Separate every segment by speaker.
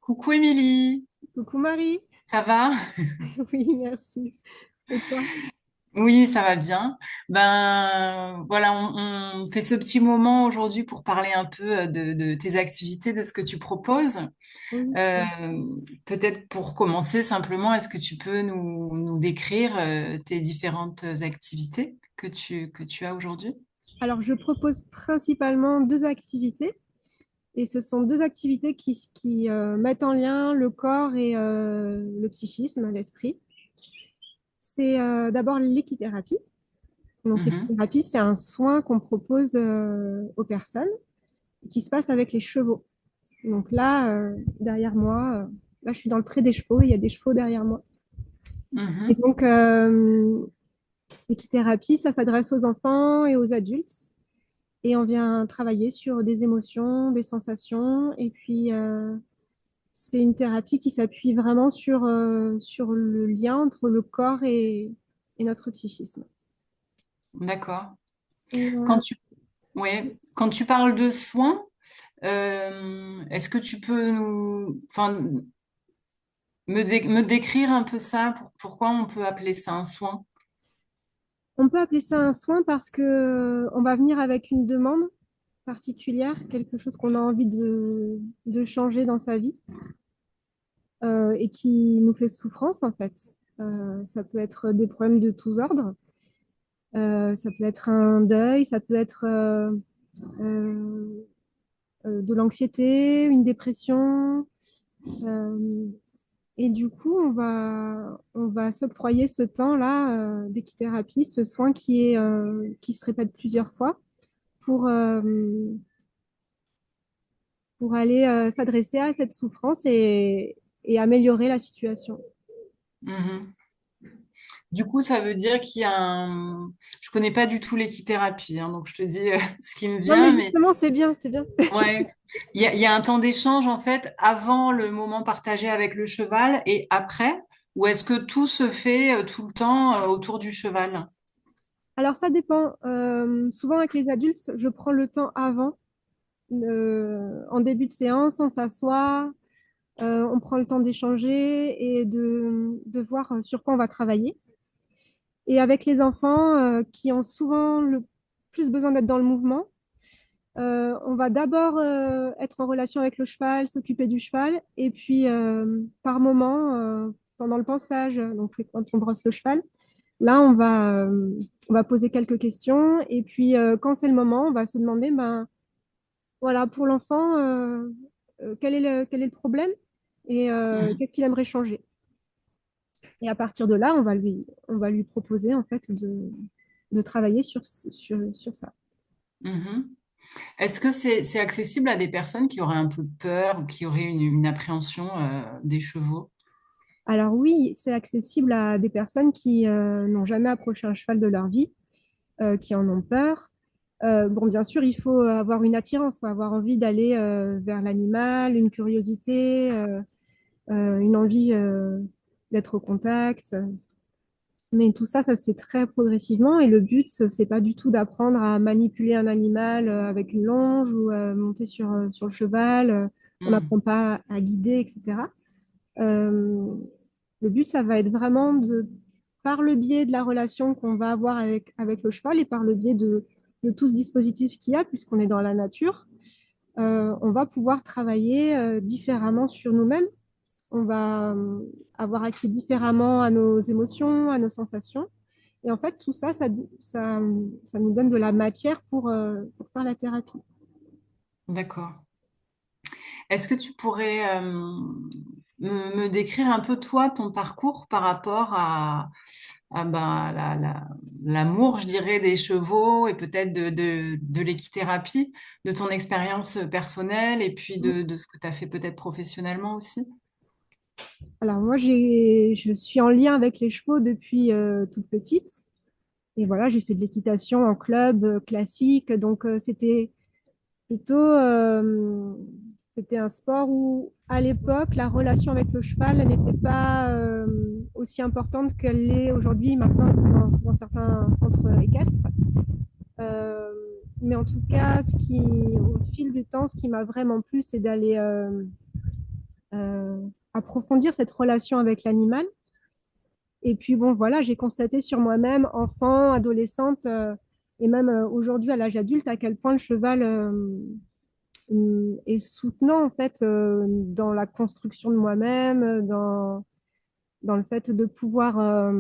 Speaker 1: Coucou Émilie,
Speaker 2: Coucou Marie.
Speaker 1: ça va?
Speaker 2: Oui, merci. Et toi?
Speaker 1: Oui, ça va bien. Ben voilà, on fait ce petit moment aujourd'hui pour parler un peu de tes activités, de ce que tu proposes.
Speaker 2: Oui.
Speaker 1: Euh, Peut-être pour commencer simplement, est-ce que tu peux nous décrire tes différentes activités que tu as aujourd'hui?
Speaker 2: Alors, je propose principalement deux activités. Et ce sont deux activités qui mettent en lien le corps et le psychisme, l'esprit. C'est d'abord l'équithérapie. Donc,
Speaker 1: Mhm,
Speaker 2: l'équithérapie, c'est un soin qu'on propose aux personnes qui se passe avec les chevaux. Donc là, derrière moi, là, je suis dans le pré des chevaux, il y a des chevaux derrière moi. Et
Speaker 1: mhm.
Speaker 2: donc, l'équithérapie, ça s'adresse aux enfants et aux adultes. Et on vient travailler sur des émotions, des sensations. Et puis, c'est une thérapie qui s'appuie vraiment sur le lien entre le corps et notre psychisme.
Speaker 1: D'accord.
Speaker 2: Et,
Speaker 1: Quand tu, ouais, quand tu parles de soins, est-ce que tu peux enfin, me décrire un peu ça, pourquoi on peut appeler ça un soin?
Speaker 2: on peut appeler ça un soin parce que on va venir avec une demande particulière, quelque chose qu'on a envie de changer dans sa vie et qui nous fait souffrance en fait. Ça peut être des problèmes de tous ordres. Ça peut être un deuil, ça peut être euh, de l'anxiété, une dépression. euh, et du coup, on va s'octroyer ce temps-là d'équithérapie, ce soin qui se répète plusieurs fois pour, euh, pour aller s'adresser à cette souffrance et améliorer la situation.
Speaker 1: Mhm. Du coup, ça veut dire qu'il y a un... Je connais pas du tout l'équithérapie, hein, donc je te dis ce qui me
Speaker 2: Non, mais
Speaker 1: vient, mais
Speaker 2: justement, c'est bien, c'est bien.
Speaker 1: ouais, il y a un temps d'échange en fait avant le moment partagé avec le cheval et après, ou est-ce que tout se fait tout le temps autour du cheval?
Speaker 2: Alors, ça dépend. Souvent, avec les adultes, je prends le temps avant. En début de séance, on s'assoit, on prend le temps d'échanger et de voir sur quoi on va travailler. Et avec les enfants qui ont souvent le plus besoin d'être dans le mouvement, on va d'abord être en relation avec le cheval, s'occuper du cheval, et puis par moment, pendant le pansage, donc c'est quand on brosse le cheval, là on va poser quelques questions, et puis quand c'est le moment, on va se demander, ben voilà, pour l'enfant, quel est le problème et
Speaker 1: Mhm.
Speaker 2: qu'est-ce qu'il aimerait changer. Et à partir de là, on va lui proposer en fait de travailler sur ça.
Speaker 1: Mhm. Est-ce que c'est accessible à des personnes qui auraient un peu peur ou qui auraient une appréhension des chevaux?
Speaker 2: Alors oui, c'est accessible à des personnes qui n'ont jamais approché un cheval de leur vie, qui en ont peur. Bon, bien sûr, il faut avoir une attirance, faut avoir envie d'aller vers l'animal, une curiosité, une envie d'être au contact. Mais tout ça, ça se fait très progressivement et le but, c'est pas du tout d'apprendre à manipuler un animal avec une longe ou monter sur le cheval. On
Speaker 1: Mhm.
Speaker 2: n'apprend pas à guider, etc. Euh, le but, ça va être vraiment par le biais de la relation qu'on va avoir avec le cheval et par le biais de tout ce dispositif qu'il y a, puisqu'on est dans la nature, on va pouvoir travailler différemment sur nous-mêmes. On va avoir accès différemment à nos émotions, à nos sensations. Et en fait, tout ça, ça nous donne de la matière pour faire la thérapie.
Speaker 1: D'accord. Est-ce que tu pourrais me décrire un peu toi, ton parcours par rapport à ben, l'amour, je dirais, des chevaux et peut-être de l'équithérapie, de ton expérience personnelle et puis de ce que tu as fait peut-être professionnellement aussi?
Speaker 2: Alors moi, je suis en lien avec les chevaux depuis toute petite. Et voilà, j'ai fait de l'équitation en club classique. Donc plutôt, c'était un sport où, à l'époque, la relation avec le cheval elle n'était pas aussi importante qu'elle l'est aujourd'hui, maintenant, dans certains centres équestres. Euh, mais en tout cas, au fil du temps, ce qui m'a vraiment plu, c'est d'aller approfondir cette relation avec l'animal. Et puis bon, voilà, j'ai constaté sur moi-même, enfant, adolescente, et même aujourd'hui à l'âge adulte, à quel point le cheval est soutenant en fait dans la construction de moi-même, dans le fait de pouvoir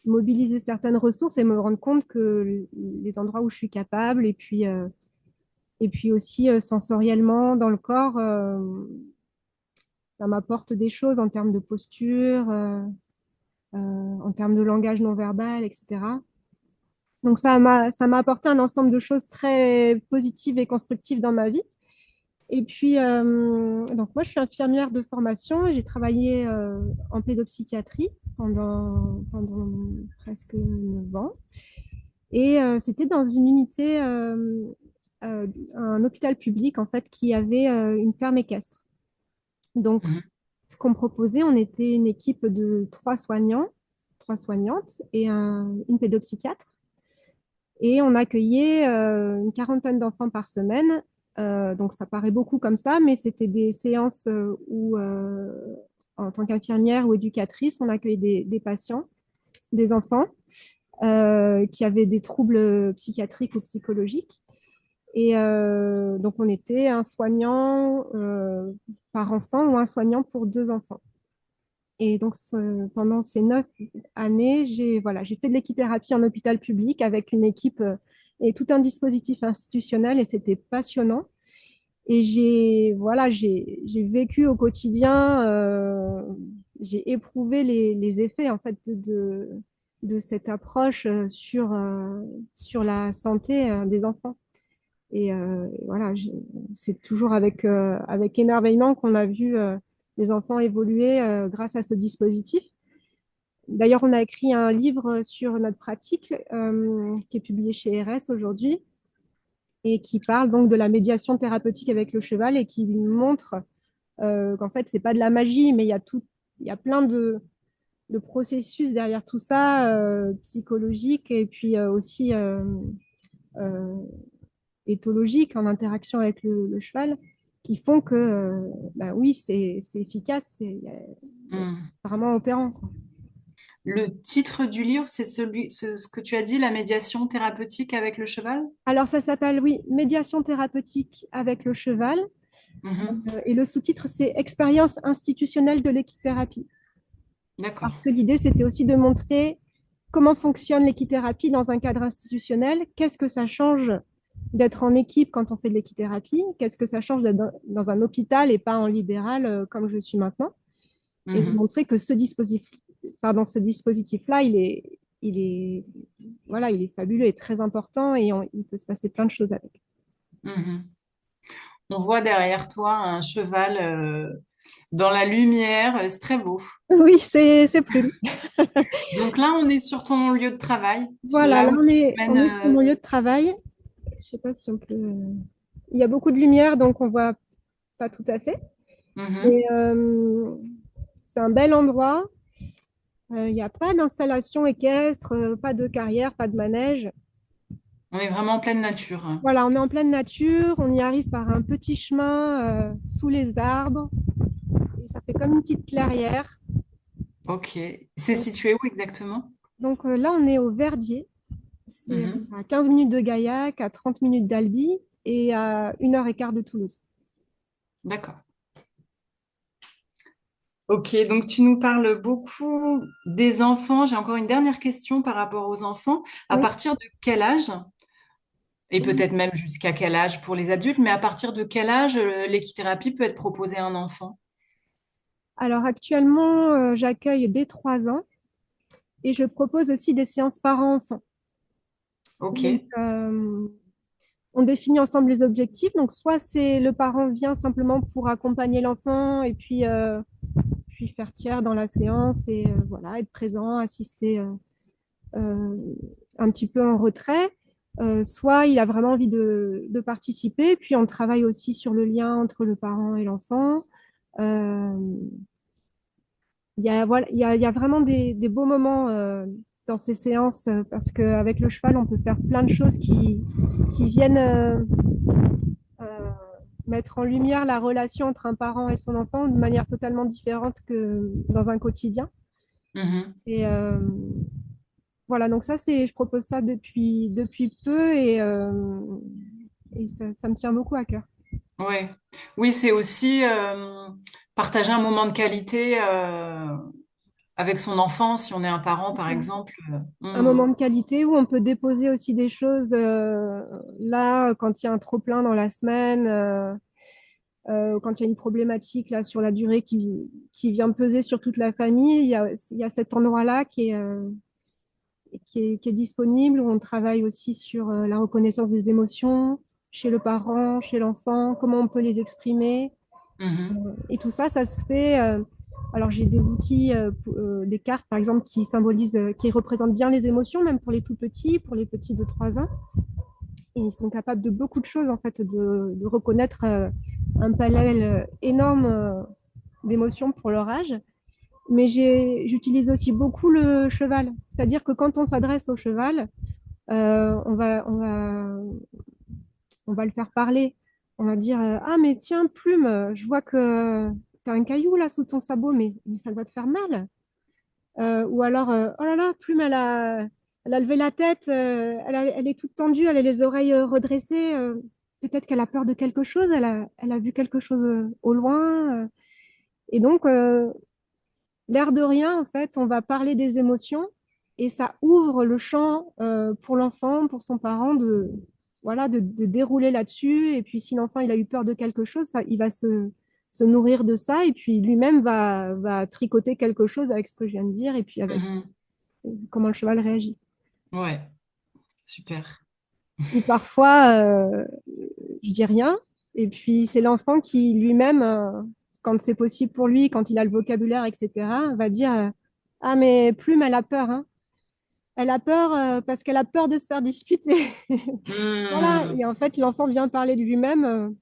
Speaker 2: mobiliser certaines ressources et me rendre compte que les endroits où je suis capable, et puis aussi sensoriellement dans le corps, ça m'apporte des choses en termes de posture, en termes de langage non verbal, etc. Donc ça m'a apporté un ensemble de choses très positives et constructives dans ma vie. Et puis, donc moi, je suis infirmière de formation et j'ai travaillé en pédopsychiatrie pendant presque 9 ans. Et c'était dans une unité, un hôpital public, en fait, qui avait une ferme équestre. Donc,
Speaker 1: Mhm.
Speaker 2: ce qu'on me proposait, on était une équipe de 3 soignants, 3 soignantes et une pédopsychiatre. Et on accueillait une quarantaine d'enfants par semaine. Donc ça paraît beaucoup comme ça, mais c'était des séances où, en tant qu'infirmière ou éducatrice, on accueillait des patients, des enfants qui avaient des troubles psychiatriques ou psychologiques. Et donc on était un soignant par enfant ou un soignant pour 2 enfants. Et donc pendant ces 9 années, j'ai fait de l'équithérapie en hôpital public avec une équipe et tout un dispositif institutionnel et c'était passionnant. Et j'ai vécu au quotidien, j'ai éprouvé les effets en fait de cette approche sur la santé des enfants. Et voilà, c'est toujours avec émerveillement qu'on a vu les enfants évoluer grâce à ce dispositif. D'ailleurs, on a écrit un livre sur notre pratique qui est publié chez RS aujourd'hui et qui parle donc de la médiation thérapeutique avec le cheval et qui montre qu'en fait, c'est pas de la magie, mais il y a plein de processus derrière tout ça, psychologiques et puis aussi euh, éthologiques en interaction avec le cheval, qui font que, bah oui, c'est efficace, c'est
Speaker 1: Mhm.
Speaker 2: vraiment opérant, quoi.
Speaker 1: Le titre du livre, c'est ce que tu as dit, la médiation thérapeutique avec le cheval?
Speaker 2: Alors, ça s'appelle, oui, médiation thérapeutique avec le cheval.
Speaker 1: Mhm.
Speaker 2: Et le sous-titre, c'est expérience institutionnelle de l'équithérapie.
Speaker 1: D'accord.
Speaker 2: Parce que l'idée, c'était aussi de montrer comment fonctionne l'équithérapie dans un cadre institutionnel, qu'est-ce que ça change d'être en équipe quand on fait de l'équithérapie, qu'est-ce que ça change d'être dans un hôpital et pas en libéral comme je suis maintenant, et de
Speaker 1: Mhm.
Speaker 2: montrer que ce dispositif-là, voilà, il est fabuleux et très important et il peut se passer plein de choses avec.
Speaker 1: Mhm. On voit derrière toi un cheval dans la lumière, c'est très beau.
Speaker 2: Oui, c'est plus.
Speaker 1: Donc là, on est sur ton lieu de travail,
Speaker 2: Voilà,
Speaker 1: là
Speaker 2: là
Speaker 1: où tu mènes.
Speaker 2: on est sur mon lieu de travail. Je sais pas si on peut. Il y a beaucoup de lumière, donc on voit pas tout à fait.
Speaker 1: Mhm.
Speaker 2: Et c'est un bel endroit. Il n'y a pas d'installation équestre, pas de carrière, pas de manège.
Speaker 1: On est vraiment en pleine nature.
Speaker 2: Voilà, on est en pleine nature. On y arrive par un petit chemin sous les arbres. Et ça fait comme une petite clairière.
Speaker 1: Ok. C'est situé où exactement?
Speaker 2: Donc là, on est au Verdier. C'est
Speaker 1: Mhm.
Speaker 2: à 15 minutes de Gaillac, à 30 minutes d'Albi et à 1 heure et quart de Toulouse.
Speaker 1: D'accord. Ok, donc tu nous parles beaucoup des enfants. J'ai encore une dernière question par rapport aux enfants. À
Speaker 2: Oui.
Speaker 1: partir de quel âge, et peut-être même jusqu'à quel âge pour les adultes, mais à partir de quel âge l'équithérapie peut être proposée à un enfant?
Speaker 2: Alors actuellement, j'accueille dès 3 ans et je propose aussi des séances parents-enfants.
Speaker 1: Ok.
Speaker 2: Donc, on définit ensemble les objectifs. Donc, soit c'est le parent vient simplement pour accompagner l'enfant et puis faire tiers dans la séance et voilà, être présent, assister euh, un petit peu en retrait. Soit il a vraiment envie de participer. Puis on travaille aussi sur le lien entre le parent et l'enfant. Euh, voilà, il y a vraiment des beaux moments dans ces séances parce qu'avec le cheval, on peut faire plein de choses qui viennent mettre en lumière la relation entre un parent et son enfant de manière totalement différente que dans un quotidien.
Speaker 1: Mhm.
Speaker 2: Et voilà, donc ça, je propose ça depuis peu et ça me tient beaucoup à cœur.
Speaker 1: Ouais. Oui, c'est aussi partager un moment de qualité avec son enfant, si on est un parent, par exemple.
Speaker 2: Un moment de qualité où on peut déposer aussi des choses là, quand il y a un trop-plein dans la semaine, quand il y a une problématique là, sur la durée qui vient peser sur toute la famille, il y a cet endroit-là qui est disponible, où on travaille aussi sur la reconnaissance des émotions chez le parent, chez l'enfant, comment on peut les exprimer.
Speaker 1: Mhm.
Speaker 2: Et tout ça, ça se fait. Alors, j'ai des outils, des cartes, par exemple, qui symbolisent, qui représentent bien les émotions, même pour les tout petits, pour les petits de 3 ans. Et ils sont capables de beaucoup de choses, en fait, de reconnaître un panel énorme d'émotions pour leur âge. Mais j'utilise aussi beaucoup le cheval. C'est-à-dire que quand on s'adresse au cheval, on va le faire parler. On va dire ah, mais tiens, Plume, je vois que tu as un caillou là sous ton sabot, mais ça doit te faire mal. Ou alors, oh là là, Plume, elle a levé la tête, elle est toute tendue, elle a les oreilles redressées. Peut-être qu'elle a peur de quelque chose, elle a vu quelque chose au loin. Et donc, l'air de rien, en fait, on va parler des émotions et ça ouvre le champ pour l'enfant, pour son parent voilà, de dérouler là-dessus. Et puis, si l'enfant il a eu peur de quelque chose, il va se nourrir de ça et puis lui-même va tricoter quelque chose avec ce que je viens de dire et puis avec
Speaker 1: Mhm.
Speaker 2: comment le cheval réagit.
Speaker 1: Ouais, super.
Speaker 2: Ou parfois, je dis rien et puis c'est l'enfant qui lui-même, quand c'est possible pour lui, quand il a le vocabulaire, etc., va dire ah, mais Plume, elle a peur, hein. Elle a peur parce qu'elle a peur de se faire disputer. Voilà,
Speaker 1: Mhm.
Speaker 2: et en fait, l'enfant vient parler de lui-même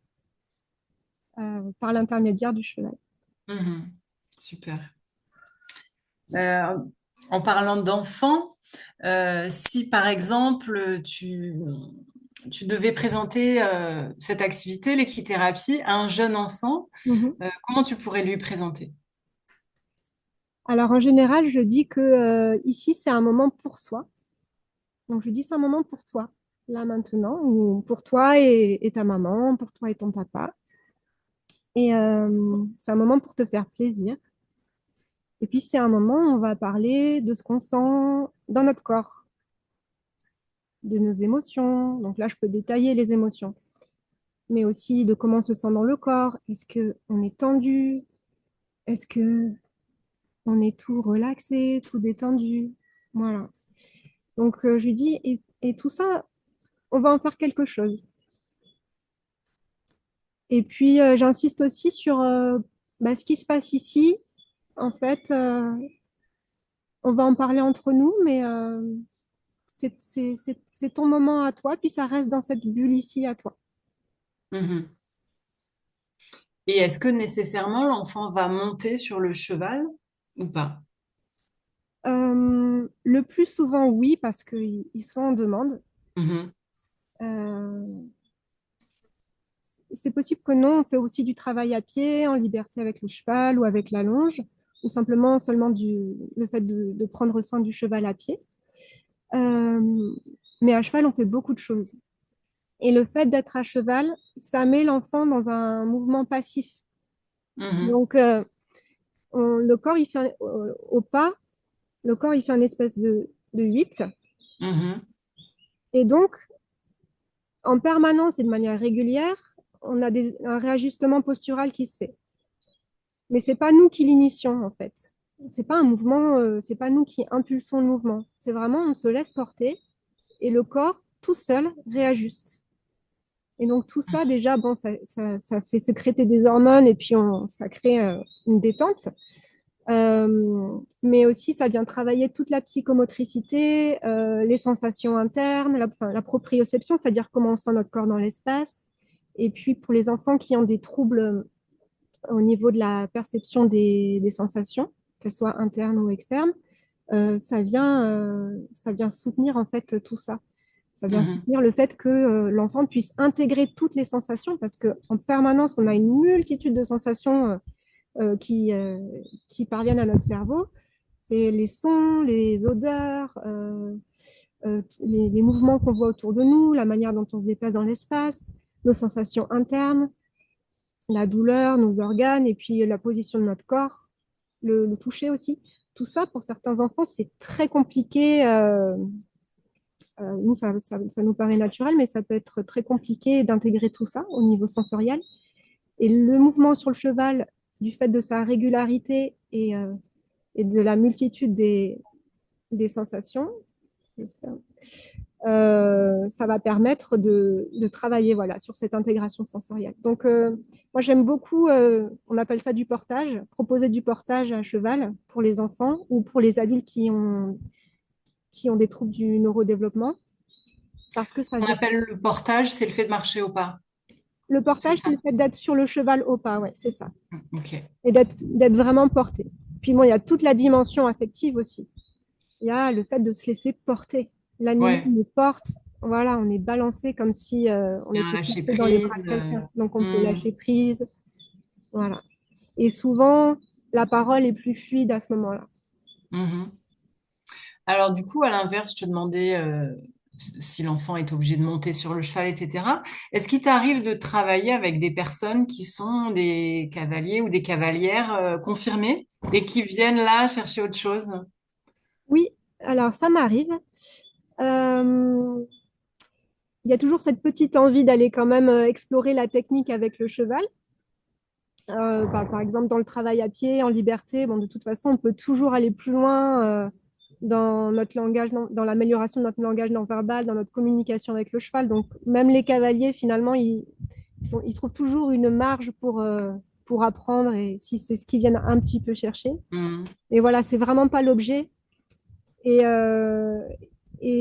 Speaker 2: par l'intermédiaire du cheval.
Speaker 1: Mhm. Super. Euh, En parlant d'enfants, si par exemple tu devais présenter cette activité, l'équithérapie, à un jeune enfant,
Speaker 2: Mhm.
Speaker 1: comment tu pourrais lui présenter?
Speaker 2: Alors, en général, je dis que ici, c'est un moment pour soi. Donc, je dis c'est un moment pour toi, là maintenant, ou pour toi et ta maman, pour toi et ton papa. Et c'est un moment pour te faire plaisir. Et puis, c'est un moment où on va parler de ce qu'on sent dans notre corps, de nos émotions. Donc là, je peux détailler les émotions, mais aussi de comment on se sent dans le corps. Est-ce que on est tendu? Est-ce que on est tout relaxé, tout détendu? Voilà. Donc, je lui dis, et tout ça, on va en faire quelque chose. Et puis, j'insiste aussi sur ce qui se passe ici. En fait, on va en parler entre nous, mais c'est ton moment à toi, puis ça reste dans cette bulle ici à toi.
Speaker 1: Mhm. Et est-ce que nécessairement l'enfant va monter sur le cheval ou pas?
Speaker 2: Le plus souvent, oui, parce qu'ils sont en demande.
Speaker 1: Mhm.
Speaker 2: Euh, c'est possible que non, on fait aussi du travail à pied, en liberté avec le cheval ou avec la longe, ou simplement seulement le fait de prendre soin du cheval à pied. Euh, mais à cheval, on fait beaucoup de choses. Et le fait d'être à cheval, ça met l'enfant dans un mouvement passif.
Speaker 1: Mhm.
Speaker 2: Donc, le corps, il fait au pas, le corps, il fait une espèce de 8.
Speaker 1: Mhm.
Speaker 2: Et donc, en permanence et de manière régulière, on a un réajustement postural qui se fait. Mais c'est pas nous qui l'initions, en fait. C'est pas un mouvement, c'est pas nous qui impulsons le mouvement. C'est vraiment, on se laisse porter et le corps, tout seul, réajuste. Et donc tout ça, déjà, bon, ça fait sécréter des hormones et puis ça crée une détente. Mais aussi, ça vient travailler toute la psychomotricité, les sensations internes, enfin, la proprioception, c'est-à-dire comment on sent notre corps dans l'espace. Et puis pour les enfants qui ont des troubles au niveau de la perception des sensations, qu'elles soient internes ou externes, ça vient soutenir en fait tout ça. Ça vient
Speaker 1: Mhm.
Speaker 2: soutenir le fait que l'enfant puisse intégrer toutes les sensations parce qu'en permanence, on a une multitude de sensations qui parviennent à notre cerveau. C'est les sons, les odeurs, les mouvements qu'on voit autour de nous, la manière dont on se déplace dans l'espace, nos sensations internes, la douleur, nos organes et puis la position de notre corps, le toucher aussi. Tout ça, pour certains enfants, c'est très compliqué. Nous, ça nous paraît naturel, mais ça peut être très compliqué d'intégrer tout ça au niveau sensoriel. Et le mouvement sur le cheval, du fait de sa régularité et de la multitude des sensations, ça va permettre de travailler voilà, sur cette intégration sensorielle. Donc, moi, j'aime beaucoup, on appelle ça du portage, proposer du portage à cheval pour les enfants ou pour les adultes qui ont des troubles du neurodéveloppement, parce que ça
Speaker 1: On
Speaker 2: gère.
Speaker 1: appelle le portage, c'est le fait de marcher au pas.
Speaker 2: Le
Speaker 1: C'est
Speaker 2: portage, c'est
Speaker 1: ça?
Speaker 2: le fait d'être sur le cheval au pas, ouais, c'est ça.
Speaker 1: Ok.
Speaker 2: Et d'être vraiment porté. Puis bon, il y a toute la dimension affective aussi. Il y a le fait de se laisser porter. L'animal
Speaker 1: Ouais.
Speaker 2: nous porte, voilà, on est balancé comme si on
Speaker 1: Il y a un
Speaker 2: était
Speaker 1: lâcher
Speaker 2: porté dans les bras
Speaker 1: prise.
Speaker 2: de quelqu'un. Donc on peut
Speaker 1: Hmm.
Speaker 2: lâcher prise, voilà. Et souvent, la parole est plus fluide à ce moment-là.
Speaker 1: Mhm. Alors du coup, à l'inverse, je te demandais si l'enfant est obligé de monter sur le cheval, etc. Est-ce qu'il t'arrive de travailler avec des personnes qui sont des cavaliers ou des cavalières confirmés et qui viennent là chercher autre chose?
Speaker 2: Oui, alors ça m'arrive. Euh, il y a toujours cette petite envie d'aller quand même explorer la technique avec le cheval. Par exemple, dans le travail à pied, en liberté, bon, de toute façon, on peut toujours aller plus loin dans notre langage, dans l'amélioration de notre langage non verbal, dans notre communication avec le cheval. Donc, même les cavaliers, finalement, ils trouvent toujours une marge pour apprendre et si c'est ce qu'ils viennent un petit peu chercher.
Speaker 1: Hmm.
Speaker 2: Et voilà, c'est vraiment pas l'objet. Et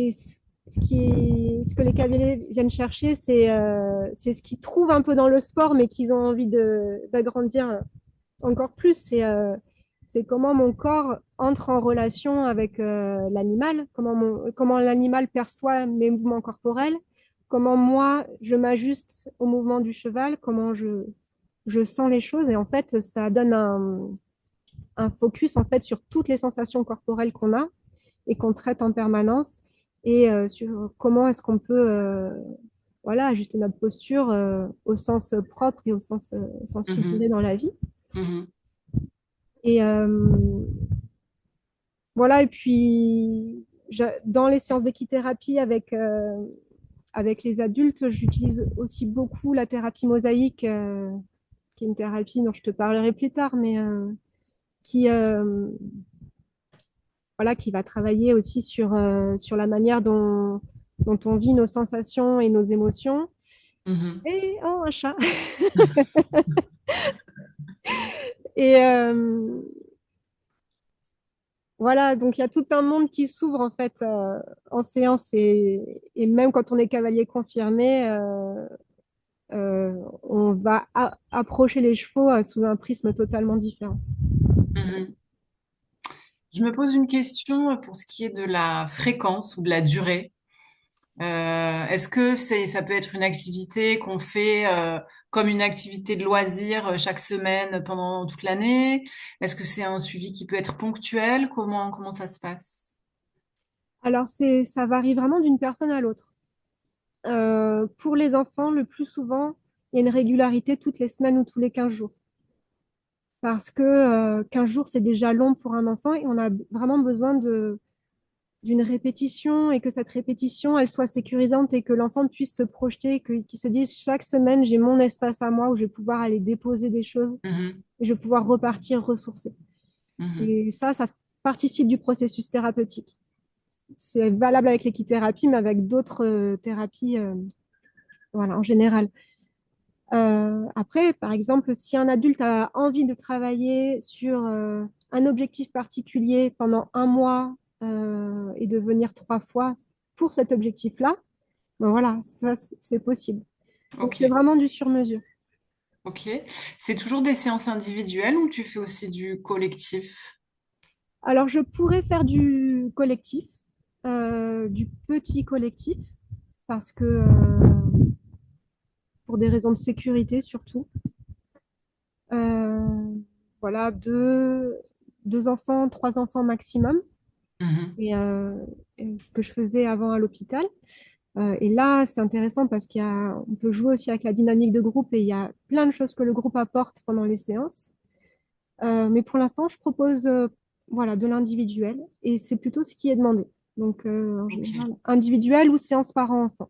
Speaker 2: ce que les cavaliers viennent chercher, c'est ce qu'ils trouvent un peu dans le sport, mais qu'ils ont envie d'agrandir encore plus. C'est comment mon corps entre en relation avec l'animal, comment l'animal perçoit mes mouvements corporels, comment moi je m'ajuste au mouvement du cheval, comment je sens les choses. Et en fait, ça donne un focus en fait sur toutes les sensations corporelles qu'on a et qu'on traite en permanence et sur comment est-ce qu'on peut voilà, ajuster notre posture au sens propre et au sens figuré
Speaker 1: Mhm.
Speaker 2: dans la vie.
Speaker 1: Mhm.
Speaker 2: Et voilà, et puis dans les séances d'équithérapie avec les adultes, j'utilise aussi beaucoup la thérapie mosaïque, qui est une thérapie dont je te parlerai plus tard, mais qui, voilà, qui va travailler aussi sur la manière dont on vit nos sensations et nos émotions.
Speaker 1: Mhm.
Speaker 2: Et oh, un chat. Et voilà, donc il y a tout un monde qui s'ouvre en fait en séance et même quand on est cavalier confirmé, on va approcher les chevaux sous un prisme totalement différent.
Speaker 1: Mhm. Je me pose une question pour ce qui est de la fréquence ou de la durée. Est-ce que ça peut être une activité qu'on fait comme une activité de loisir chaque semaine pendant toute l'année? Est-ce que c'est un suivi qui peut être ponctuel? Comment ça se passe?
Speaker 2: Alors ça varie vraiment d'une personne à l'autre. Pour les enfants, le plus souvent, il y a une régularité toutes les semaines ou tous les 15 jours. Parce que 15 jours, c'est déjà long pour un enfant et on a vraiment besoin d'une répétition et que cette répétition, elle soit sécurisante et que l'enfant puisse se projeter, qu'il se dise chaque semaine, j'ai mon espace à moi où je vais pouvoir aller déposer des choses
Speaker 1: Mhm,
Speaker 2: et je vais pouvoir repartir ressourcer.
Speaker 1: mhm,
Speaker 2: Et ça participe du processus thérapeutique. C'est valable avec l'équithérapie, mais avec d'autres thérapies, voilà, en général. Après, par exemple, si un adulte a envie de travailler sur un objectif particulier pendant un mois et de venir 3 fois pour cet objectif-là, ben voilà, ça, c'est possible. Donc,
Speaker 1: ok,
Speaker 2: c'est vraiment du sur-mesure.
Speaker 1: ok. C'est toujours des séances individuelles ou tu fais aussi du collectif?
Speaker 2: Alors, je pourrais faire du collectif, du petit collectif. parce que pour des raisons de sécurité surtout. Euh, voilà, deux enfants, trois enfants maximum.
Speaker 1: Mhm.
Speaker 2: Et ce que je faisais avant à l'hôpital. Et là, c'est intéressant parce on peut jouer aussi avec la dynamique de groupe et il y a plein de choses que le groupe apporte pendant les séances. Mais pour l'instant, je propose voilà, de l'individuel et c'est plutôt ce qui est demandé. Donc, en
Speaker 1: Ok,
Speaker 2: général, individuel ou séance parent-enfant.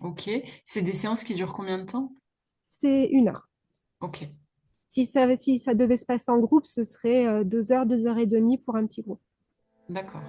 Speaker 1: ok. C'est des séances qui durent combien de temps?
Speaker 2: C'est 1 heure.
Speaker 1: Ok,
Speaker 2: Si ça devait se passer en groupe, ce serait 2 heures et demie pour un petit groupe.
Speaker 1: d'accord.